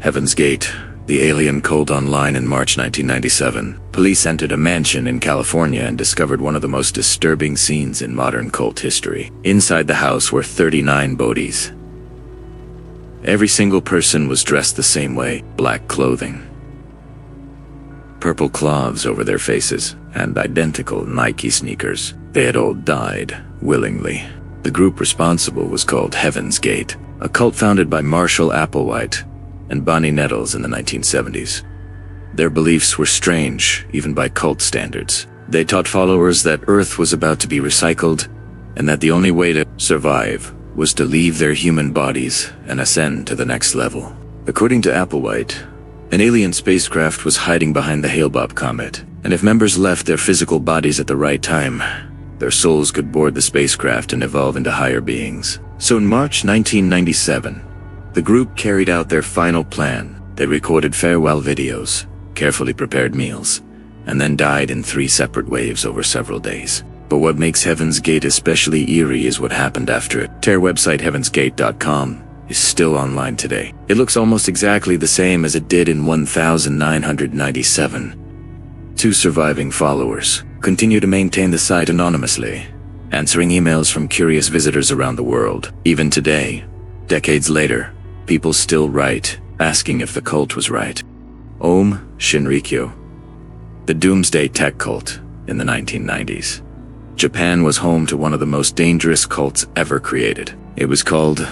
Heaven's Gate, the alien cult online in March 1997. Police entered a mansion in California and discovered one of the most disturbing scenes in modern cult history. Inside the house were 39 bodies. Every single person was dressed the same way: black clothing, purple cloths over their faces, and identical Nike sneakers. They had all died willingly. The group responsible was called Heaven's Gate, a cult founded by Marshall Applewhite and Bonnie Nettles in the 1970s. Their beliefs were strange, even by cult standards. They taught followers that Earth was about to be recycled, and that the only way to survive was to leave their human bodies and ascend to the next level. According to Applewhite, an alien spacecraft was hiding behind the Hale-Bopp comet, and if members left their physical bodies at the right time, their souls could board the spacecraft and evolve into higher beings. So in March 1997, the group carried out their final plan. They recorded farewell videos, carefully prepared meals, and then died in 3 separate waves over several days. But what makes Heaven's Gate especially eerie is what happened after it. Their website, heavensgate.com, is still online today. It looks almost exactly the same as it did in 1997. 2 surviving followers continue to maintain the site anonymously, answering emails from curious visitors around the world. Even today, decades later, people still write, asking if the cult was right. Shinrikyo, the Doomsday tech cult in the 1990s. Japan was home to one of the most dangerous cults ever created. It was called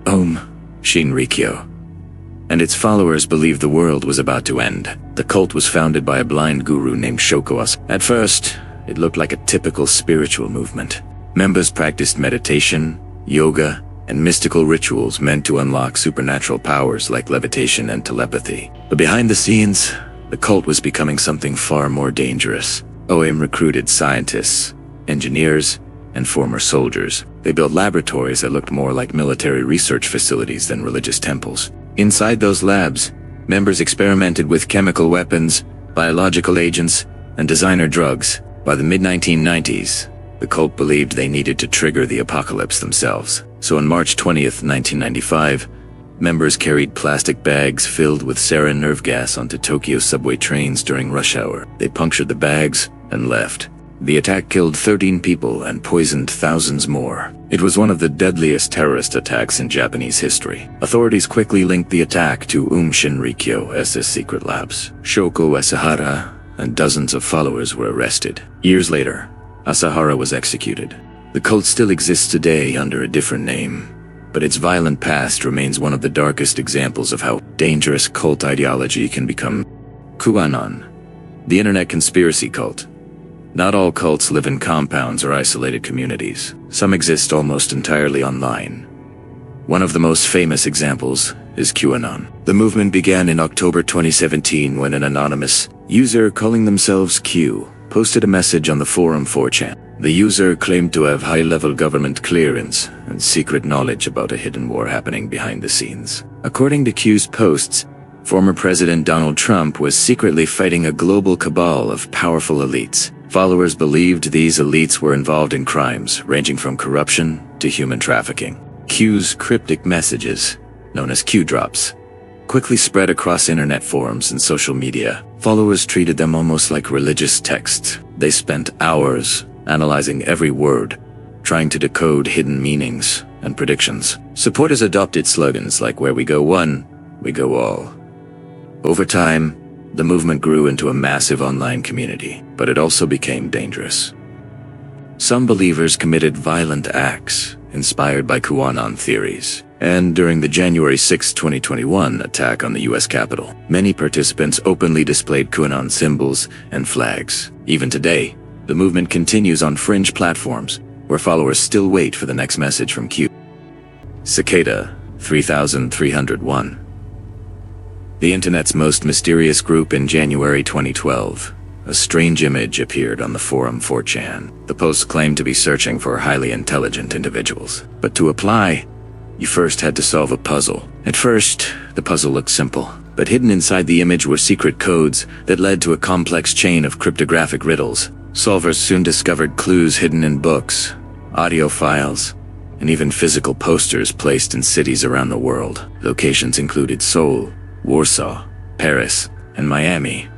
Shinrikyo, and its followers believed the world was about to end. The cult was founded by a blind guru named Shokoas. At first, it looked like a typical spiritual movement. Members practiced meditation, yoga, and mystical rituals meant to unlock supernatural powers like levitation and telepathy. But behind the scenes, the cult was becoming something far more dangerous. Recruited scientists, engineers, and former soldiers. They built laboratories that looked more like military research facilities than religious temples. Inside those labs, members experimented with chemical weapons, biological agents, and designer drugs. By the mid-1990s, the cult believed they needed to trigger the apocalypse themselves. So on March 20th, 1995, members carried plastic bags filled with sarin nerve gas onto Tokyo subway trains during rush hour. They punctured the bags and left. The attack killed 13 people and poisoned thousands more. It was one of the deadliest terrorist attacks in Japanese history. Authorities quickly linked the attack to Shinrikyo's secret labs. Shoko Asahara and dozens of followers were arrested. Years later, Asahara was executed. The cult still exists today under a different name, but its violent past remains one of the darkest examples of how dangerous cult ideology can become. QAnon, the internet conspiracy cult. Not all cults live in compounds or isolated communities. Some exist almost entirely online. One of the most famous examples is QAnon. The movement began in October 2017 when an anonymous user calling themselves Q posted a message on the forum 4chan. The user claimed to have high-level government clearance and secret knowledge about a hidden war happening behind the scenes. According to Q's posts, former President Donald Trump was secretly fighting a global cabal of powerful elites. Followers believed these elites were involved in crimes ranging from corruption to human trafficking. Q's cryptic messages, known as Q drops, quickly spread across internet forums and social media. Followers treated them almost like religious texts. They spent hours analyzing every word, trying to decode hidden meanings and predictions. Supporters adopted slogans like "Where we go one, we go all." Over time, the movement grew into a massive online community, but it also became dangerous. Some believers committed violent acts inspired by QAnon theories. And during the January 6, 2021 attack on the US Capitol, many participants openly displayed QAnon symbols and flags. Even today, the movement continues on fringe platforms, where followers still wait for the next message from Q. Cicada, 3301. The internet's most mysterious group in January 2012. A strange image appeared on the forum 4chan. The post claimed to be searching for highly intelligent individuals. But to apply, you first had to solve a puzzle. At first, the puzzle looked simple, but hidden inside the image were secret codes that led to a complex chain of cryptographic riddles. Solvers soon discovered clues hidden in books, audio files, and even physical posters placed in cities around the world. Locations included Seoul, Warsaw, Paris, and Miami.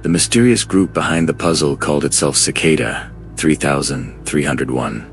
The mysterious group behind the puzzle called itself Cicada 3301.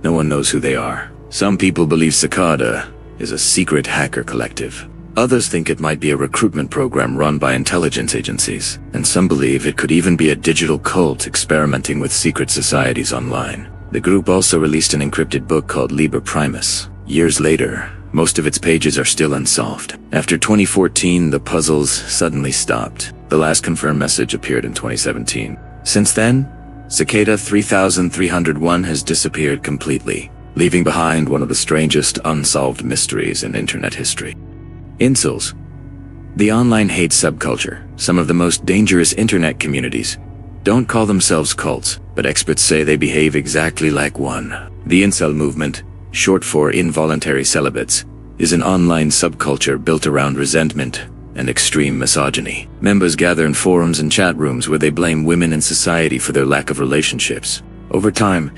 No one knows who they are. Some people believe Cicada is a secret hacker collective. Others think it might be a recruitment program run by intelligence agencies, and some believe it could even be a digital cult experimenting with secret societies online. The group also released an encrypted book called Liber Primus. Years later, most of its pages are still unsolved. After 2014, the puzzles suddenly stopped. The last confirmed message appeared in 2017. Since then, Cicada 3301 has disappeared completely, leaving behind one of the strangest unsolved mysteries in internet history. Incels, the online hate subculture, some of the most dangerous internet communities, don't call themselves cults, but experts say they behave exactly like one. The incel movement, short for involuntary celibates, is an online subculture built around resentment and extreme misogyny. Members gather in forums and chat rooms where they blame women in society for their lack of relationships. Over time,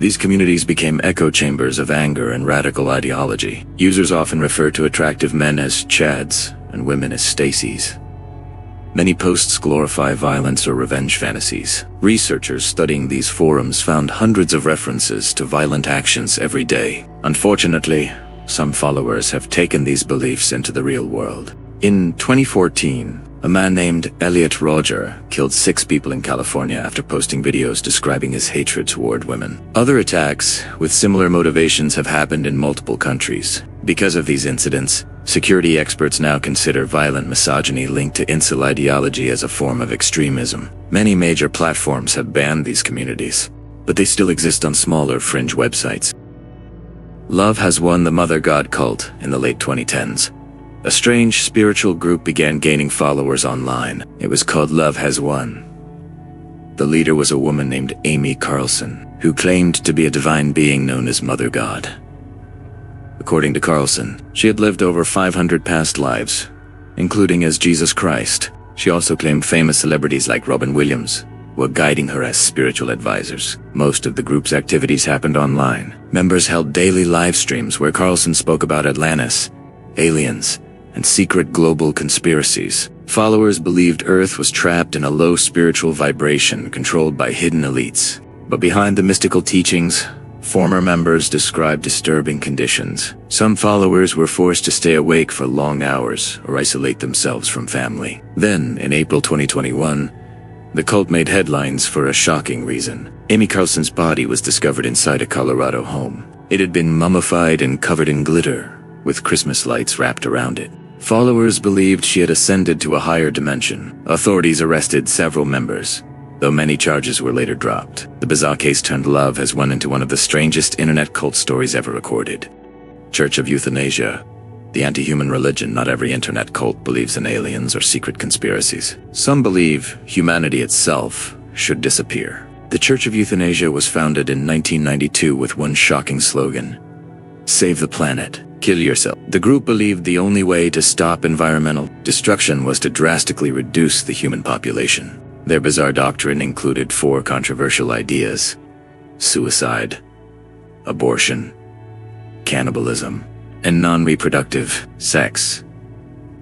these communities became echo chambers of anger and radical ideology. Users often refer to attractive men as Chads and women as Stacys. Many posts glorify violence or revenge fantasies. Researchers studying these forums found hundreds of references to violent actions every day. Unfortunately, some followers have taken these beliefs into the real world. In 2014, a man named Elliot Roger killed 6 people in California after posting videos describing his hatred toward women. Other attacks with similar motivations have happened in multiple countries. Because of these incidents, security experts now consider violent misogyny linked to incel ideology as a form of extremism. Many major platforms have banned these communities, but they still exist on smaller fringe websites. Love Has Won the Mother God cult in the late 2010s. A strange spiritual group began gaining followers online. It was called Love Has Won. The leader was a woman named Amy Carlson, who claimed to be a divine being known as Mother God. According to Carlson, she had lived over 500 past lives, including as Jesus Christ. She also claimed famous celebrities like Robin Williams were guiding her as spiritual advisors. Most of the group's activities happened online. Members held daily live streams where Carlson spoke about Atlantis, aliens, and secret global conspiracies. Followers believed Earth was trapped in a low spiritual vibration controlled by hidden elites. But behind the mystical teachings, former members described disturbing conditions. Some followers were forced to stay awake for long hours or isolate themselves from family. Then, in April 2021, the cult made headlines for a shocking reason. Amy Carlson's body was discovered inside a Colorado home. It had been mummified and covered in glitter, with Christmas lights wrapped around it. Followers believed she had ascended to a higher dimension. Authorities arrested several members, though many charges were later dropped. The bizarre case turned Love Has Won into one of the strangest internet cult stories ever recorded. Church of Euthanasia, the anti-human religion. Not every internet cult believes in aliens or secret conspiracies. Some believe humanity itself should disappear. The Church of Euthanasia was founded in 1992 with one shocking slogan: "Save the planet, kill yourself." The group believed the only way to stop environmental destruction was to drastically reduce the human population. Their bizarre doctrine included 4 controversial ideas: suicide, abortion, cannibalism, and non-reproductive sex.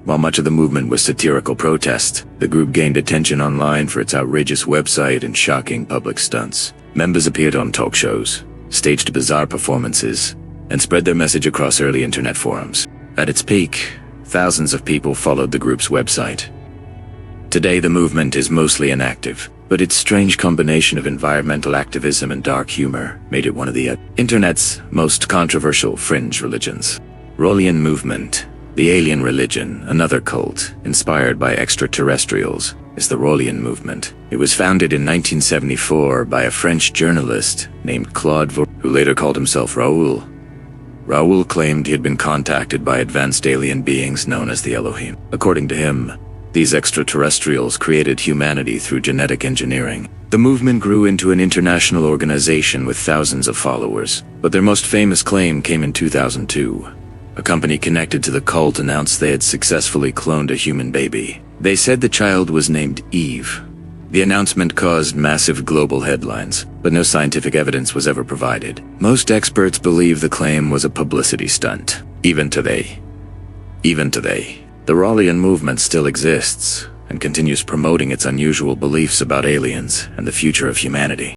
While much of the movement was satirical protest, the group gained attention online for its outrageous website and shocking public stunts. Members appeared on talk shows, staged bizarre performances, and spread their message across early internet forums. At its peak, thousands of people followed the group's website. Today, the movement is mostly inactive, but its strange combination of environmental activism and dark humor made it one of the internet's most controversial fringe religions. Raëlian movement, the alien religion, another cult inspired by extraterrestrials, is the Raëlian movement. It was founded in 1974 by a French journalist named Claude Vaux, who later called himself Raoul. Raoul claimed he had been contacted by advanced alien beings known as the Elohim. According to him, these extraterrestrials created humanity through genetic engineering. The movement grew into an international organization with thousands of followers, but their most famous claim came in 2002. A company connected to the cult announced they had successfully cloned a human baby. They said the child was named Eve. The announcement caused massive global headlines, but no scientific evidence was ever provided. Most experts believe the claim was a publicity stunt. Even today, Even today, the Raëlian movement still exists and continues promoting its unusual beliefs about aliens and the future of humanity.